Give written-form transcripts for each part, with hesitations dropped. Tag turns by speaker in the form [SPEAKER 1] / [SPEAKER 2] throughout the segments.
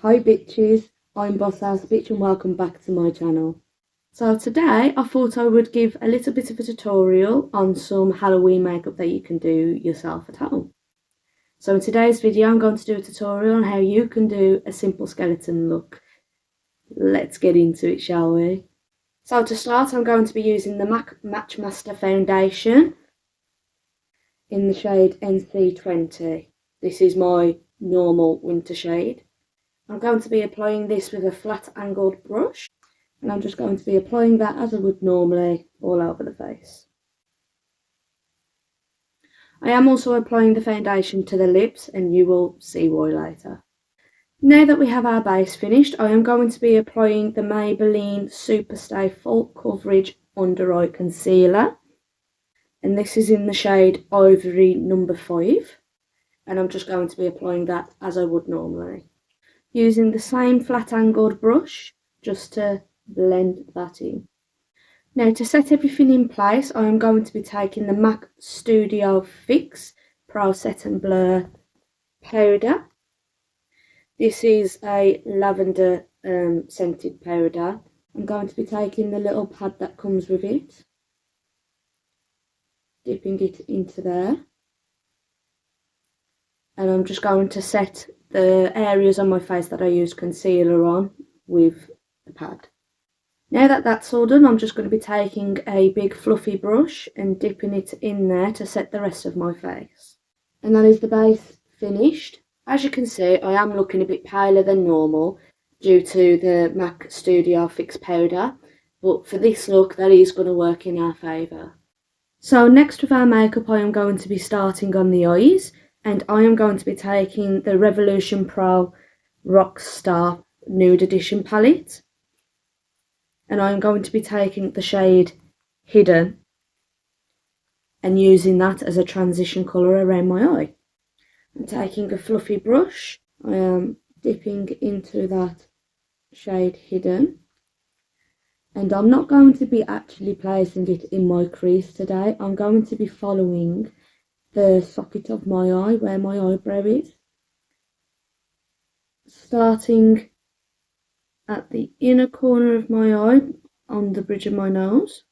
[SPEAKER 1] Hi bitches, I'm Boss House Bitch and welcome back to my channel. So today I thought I would give a little bit of a tutorial on some Halloween makeup that you can do yourself at home. So in today's video I'm going to do a tutorial on how you can do a simple skeleton look. Let's get into it, shall we? So to start I'm going to be using the MAC Matchmaster foundation in the shade NC20. This is my normal winter shade. I'm going to be applying this with a flat angled brush, and I'm just going to be applying that as I would normally all over the face. I am also applying the foundation to the lips, and you will see why later. Now that we have our base finished, I am going to be applying the Maybelline Superstay Full Coverage Under Eye Concealer, and this is in the shade Ivory number 5, and I'm just going to be applying that as I would normally, using the same flat angled brush just to blend that in. Now to set everything in place, I am going to be taking the MAC Studio Fix Pro Set and Blur powder. This is a lavender scented powder. I'm going to be taking the little pad that comes with it, dipping it into there, and I'm just going to set the areas on my face that I use concealer on with the pad. Now that that's all done, I'm just going to be taking a big fluffy brush and dipping it in there to set the rest of my face. And that is the base finished. As you can see, I am looking a bit paler than normal due to the MAC Studio Fix powder, but for this look that is going to work in our favour. So next with our makeup, I am going to be starting on the eyes, and I am going to be taking the Revolution Pro Rockstar Nude Edition palette. And I'm going to be taking the shade Hidden and using that as a transition colour around my eye. I'm taking a fluffy brush, I am dipping into that shade Hidden, and I'm not going to be actually placing it in my crease today. I'm going to be following the socket of my eye where my eyebrow is, starting at the inner corner of my eye on the bridge of my nose,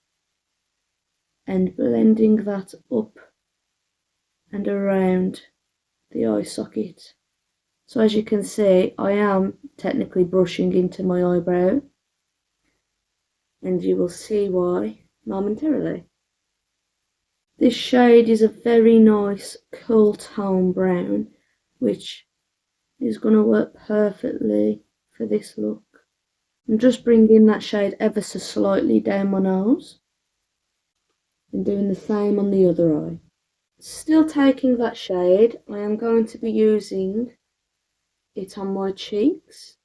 [SPEAKER 1] and blending that up and around the eye socket. So as you can see, I am technically brushing into my eyebrow, and you will see why momentarily. This shade is a very nice cool tone brown, which is going to work perfectly for this look. I'm just bringing that shade ever so slightly down my nose and doing the same on the other eye. Still taking that shade, I am going to be using it on my cheeks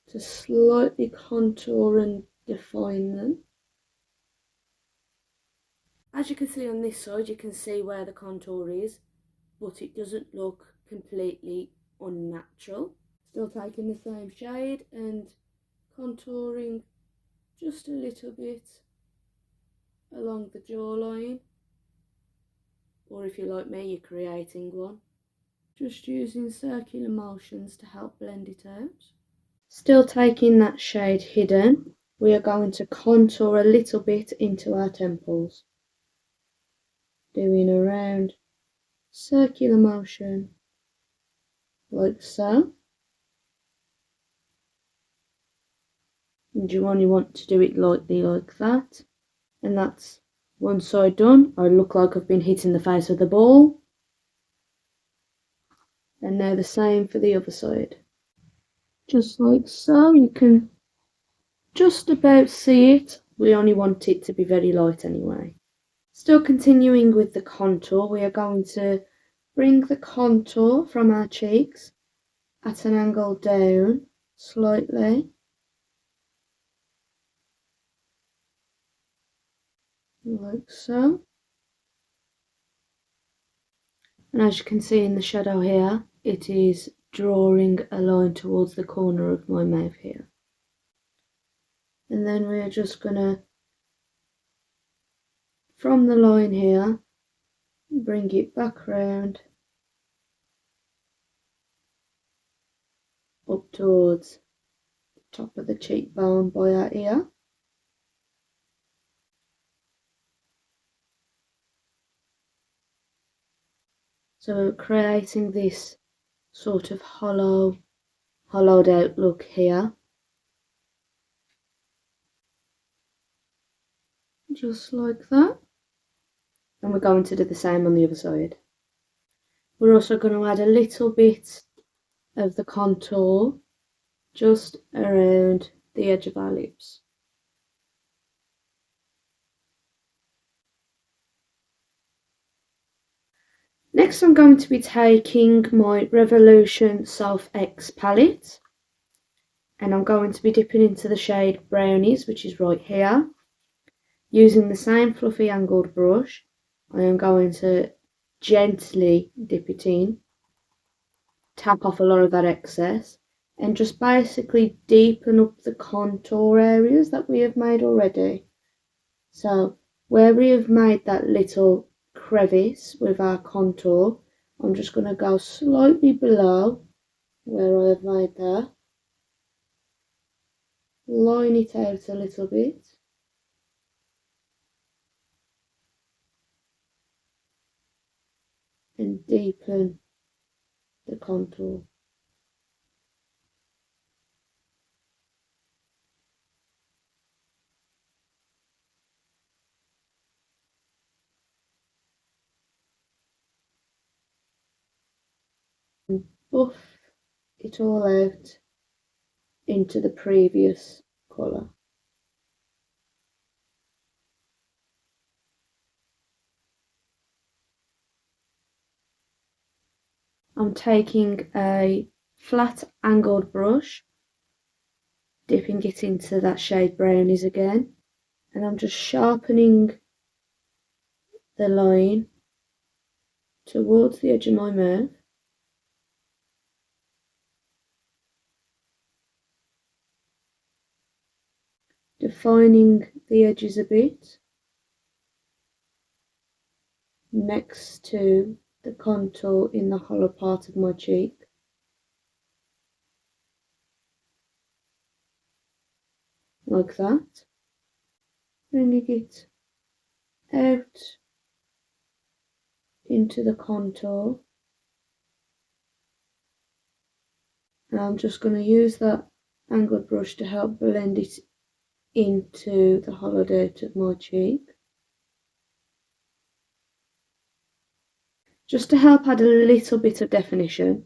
[SPEAKER 1] to slightly contour and define them. As you can see on this side, you can see where the contour is, but it doesn't look completely unnatural. Still taking the same shade and contouring just a little bit along the jawline, or if you're like me, you're creating one. Just using circular motions to help blend it out. Still taking that shade Hidden, we are going to contour a little bit into our temples, doing a round circular motion like so. And you only want to do it lightly like that, and that's one side done. I look like I've been hitting the face with a ball, and now the same for the other side, just like so. You can just about see it. We only want it to be very light anyway. Still continuing with the contour, we are going to bring the contour from our cheeks at an angle down slightly, like so. And as you can see in the shadow here, it is drawing a line towards the corner of my mouth here. And then we're just gonna, from the line here, bring it back round up towards the top of the cheekbone by our ear. So we're creating this sort of hollowed out look here. Just like that. And we're going to do the same on the other side. We're also going to add a little bit of the contour just around the edge of our lips. Next I'm going to be taking my Revolution Self X palette and I'm going to be dipping into the shade Brownies, which is right here. Using the same fluffy angled brush, I am going to gently dip it in, tap off a lot of that excess, and just basically deepen up the contour areas that we have made already. So where we have made that little crevice with our contour, I'm just going to go slightly below where I have made that, line it out a little bit, and deepen the contour. And buff it all out into the previous colour. I'm taking a flat angled brush, dipping it into that shade Brownies again, and I'm just sharpening the line towards the edge of my mouth. Defining the edges a bit next to the contour in the hollow part of my cheek. Like that. Bringing it out into the contour. And I'm just going to use that angled brush to help blend it into the hollowed out of my cheek. Just to help add a little bit of definition,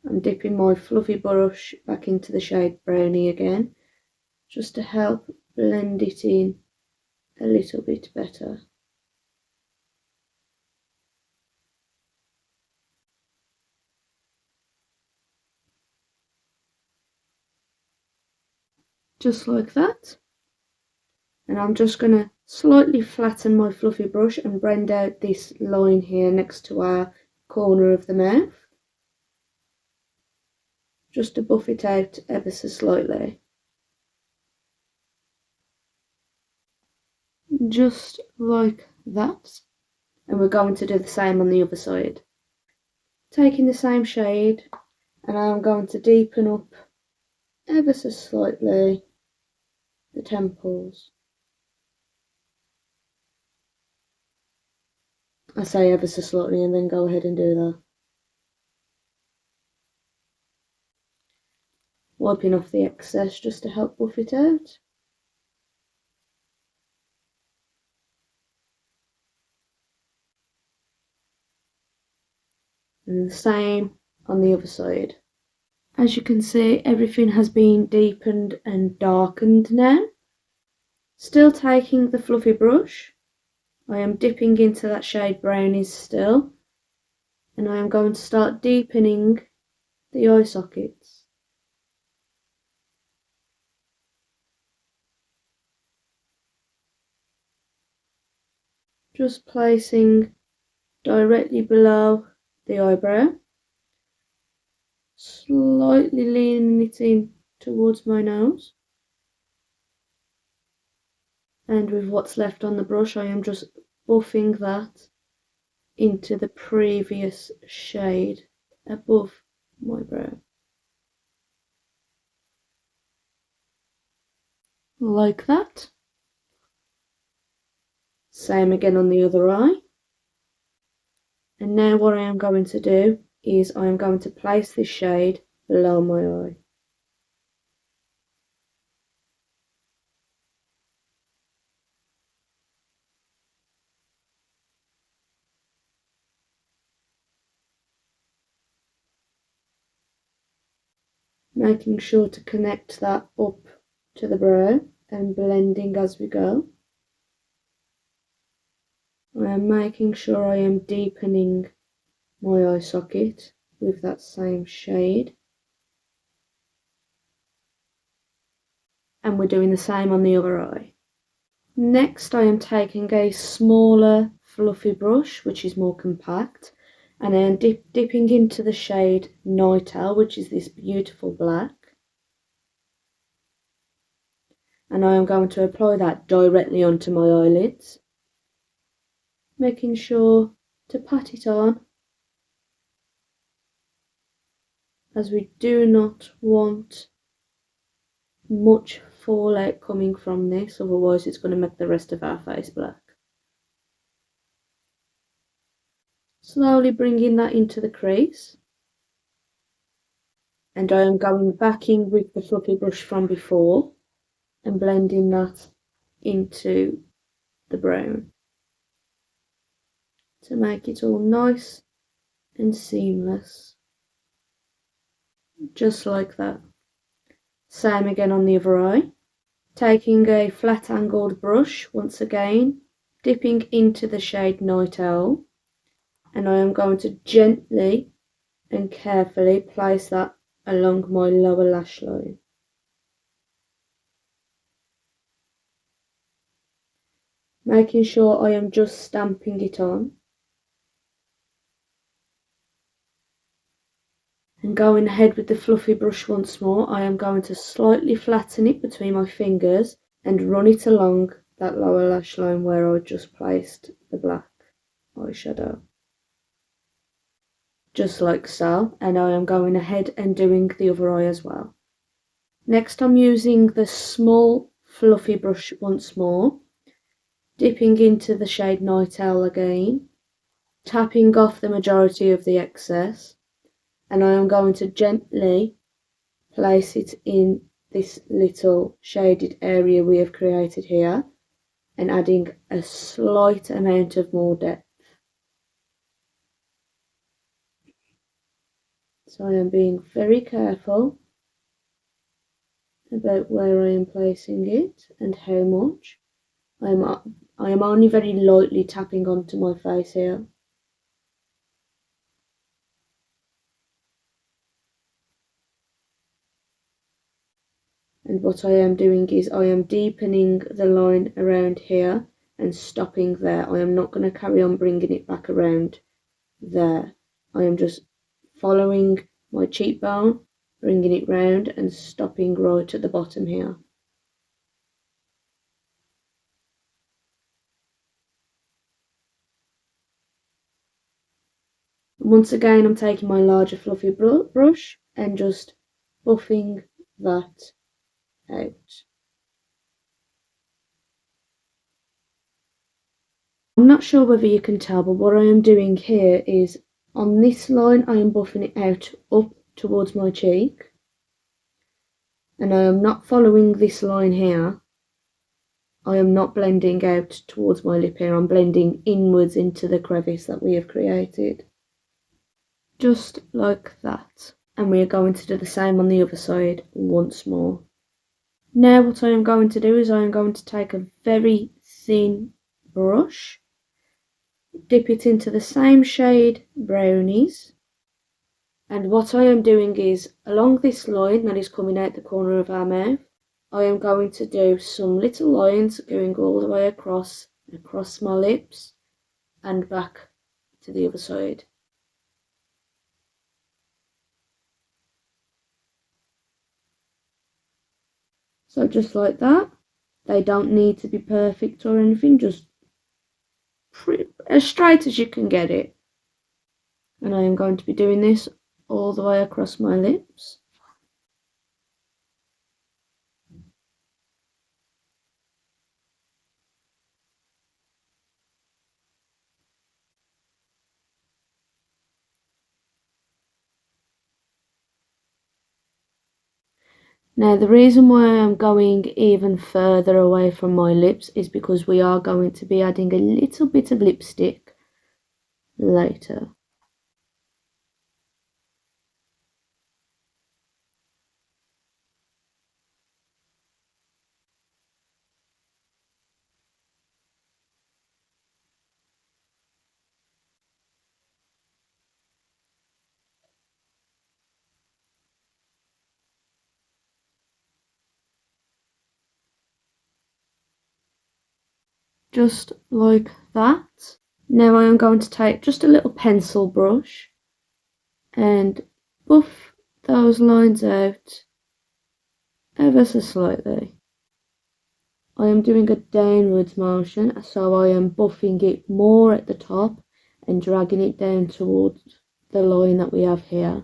[SPEAKER 1] I'm dipping my fluffy brush back into the shade Brownie again, just to help blend it in a little bit better. Just like that. And I'm just going to slightly flatten my fluffy brush and blend out this line here next to our corner of the mouth, just to buff it out ever so slightly. Just like that. And we're going to do the same on the other side. Taking the same shade, and I'm going to deepen up ever so slightly the temples. I say ever so slightly and then go ahead and do that. Wiping off the excess just to help buff it out. And the same on the other side. As you can see, everything has been deepened and darkened now. Still taking the fluffy brush, I am dipping into that shade Brownies still, and I am going to start deepening the eye sockets. Just placing directly below the eyebrow, slightly leaning it in towards my nose, and with what's left on the brush I am just buffing that into the previous shade above my brow. like that. Same again on the other eye. And now what I am going to do is I am going to place this shade below my eye. Making sure to connect that up to the brow and blending as we go. I am making sure I am deepening my eye socket with that same shade. And we're doing the same on the other eye. Next I am taking a smaller fluffy brush which is more compact, and I am dipping into the shade Night Owl, which is this beautiful black, and I am going to apply that directly onto my eyelids, making sure to pat it on, as we do not want much fallout coming from this, otherwise it's going to make the rest of our face black. Slowly bringing that into the crease, and I am going back in with the fluffy brush from before and blending that into the brown to make it all nice and seamless, just like that. Same again on the other eye. Taking a flat angled brush once again, dipping into the shade Night Owl, and I am going to gently and carefully place that along my lower lash line. Making sure I am just stamping it on. And going ahead with the fluffy brush once more, I am going to slightly flatten it between my fingers and run it along that lower lash line where I just placed the black eyeshadow. Just like so, and I am going ahead and doing the other eye as well. Next I'm using the small fluffy brush once more, dipping into the shade Night Owl again, tapping off the majority of the excess, and I am going to gently place it in this little shaded area we have created here, and adding a slight amount of more depth. So I am being very careful about where I am placing it and how much. I am only very lightly tapping onto my face here. And what I am doing is I am deepening the line around here and stopping there. I am not going to carry on bringing it back around there. I am just following my cheekbone, bringing it round and stopping right at the bottom here. Once again, I'm taking my larger fluffy brush and just buffing that out. I'm not sure whether you can tell, but what I am doing here is on this line I am buffing it out up towards my cheek, and I am not following this line here. I am not blending out towards my lip here, I'm blending inwards into the crevice that we have created. Just like that. And we are going to do the same on the other side once more. Now what I am going to do is I am going to take a very thin brush, dip it into the same shade Brownies, and what I am doing is along this line that is coming out the corner of our mouth, I am going to do some little lines going all the way across my lips and back to the other side. So just like that. They don't need to be perfect or anything, just as straight as you can get it. And I am going to be doing this all the way across my lips. Now the reason why I'm going even further away from my lips is because we are going to be adding a little bit of lipstick later. Just like that. Now I am going to take just a little pencil brush and buff those lines out ever so slightly. I am doing a downwards motion, so I am buffing it more at the top and dragging it down towards the line that we have here.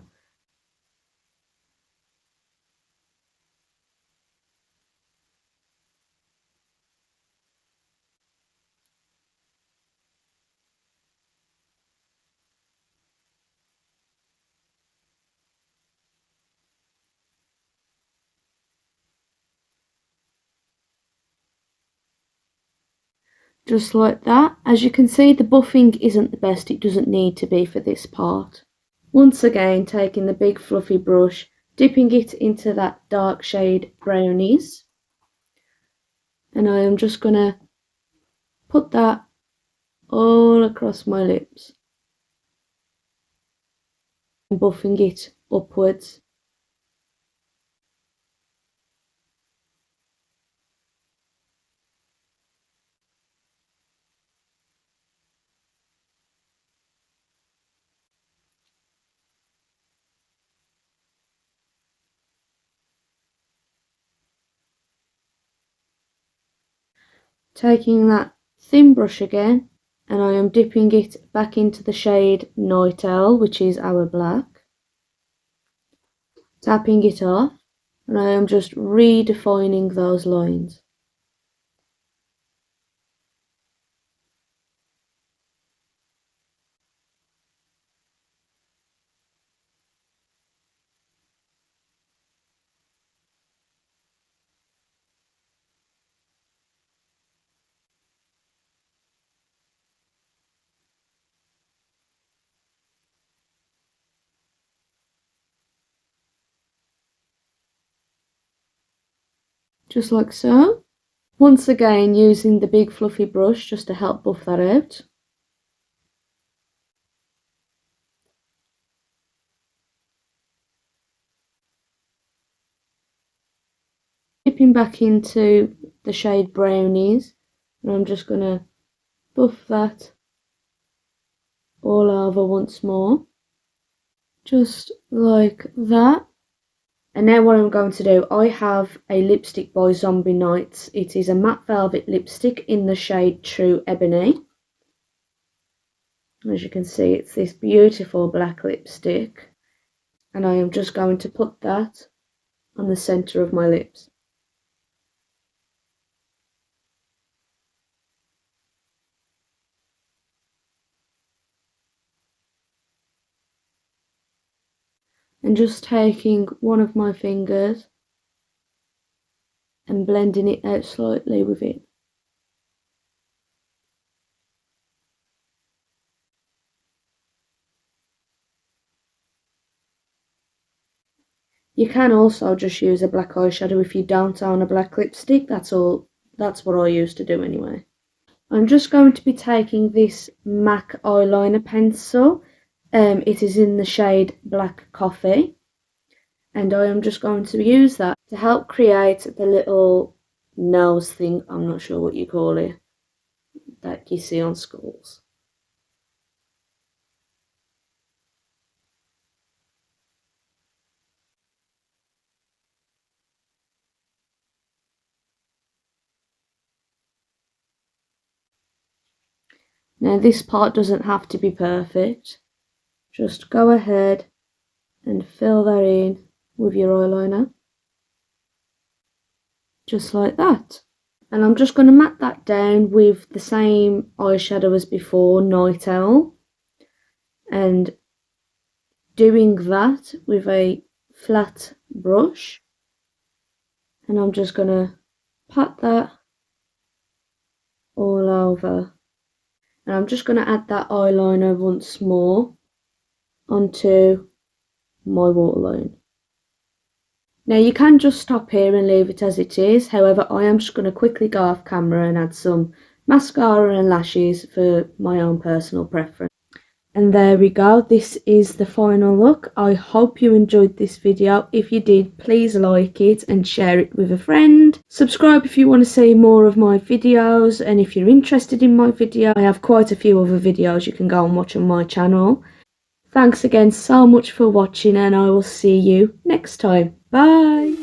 [SPEAKER 1] Just like that. As you can see, the buffing isn't the best, it doesn't need to be for this part. Once again, taking the big fluffy brush, dipping it into that dark shade Brownies, and I am just going to put that all across my lips and buffing it upwards. Taking that thin brush again, and I am dipping it back into the shade Night Owl, which is our black, tapping it off, and I am just redefining those lines. Just like so. Once again, using the big fluffy brush just to help buff that out. Dipping back into the shade Brownies, and I'm just going to buff that all over once more. Just like that. And now what I'm going to do, I have a lipstick by Zombie Nights. It is a matte velvet lipstick in the shade True Ebony. As you can see, it's this beautiful black lipstick. And I am just going to put that on the centre of my lips. And just taking one of my fingers and blending it out slightly with it. You can also just use a black eyeshadow if you don't own a black lipstick. That's what I used to do anyway. I'm just going to be taking this MAC eyeliner pencil. It is in the shade Black Coffee. And I am just going to use that to help create the little nose thing, I'm not sure what you call it, that you see on schools. Now this part doesn't have to be perfect. Just go ahead and fill that in with your eyeliner. Just like that. And I'm just going to mat that down with the same eyeshadow as before, Night Owl. And doing that with a flat brush. And I'm just going to pat that all over. And I'm just going to add that eyeliner once more onto my waterline. Now you can just stop here and leave it as it is, however I am just going to quickly go off camera and add some mascara and lashes for my own personal preference. And there we go, this is the final look. I hope you enjoyed this video. If you did, please like it and share it with a friend. Subscribe if you want to see more of my videos, and if you're interested in my video, I have quite a few other videos you can go and watch on my channel. Thanks again so much for watching, and I will see you next time. Bye!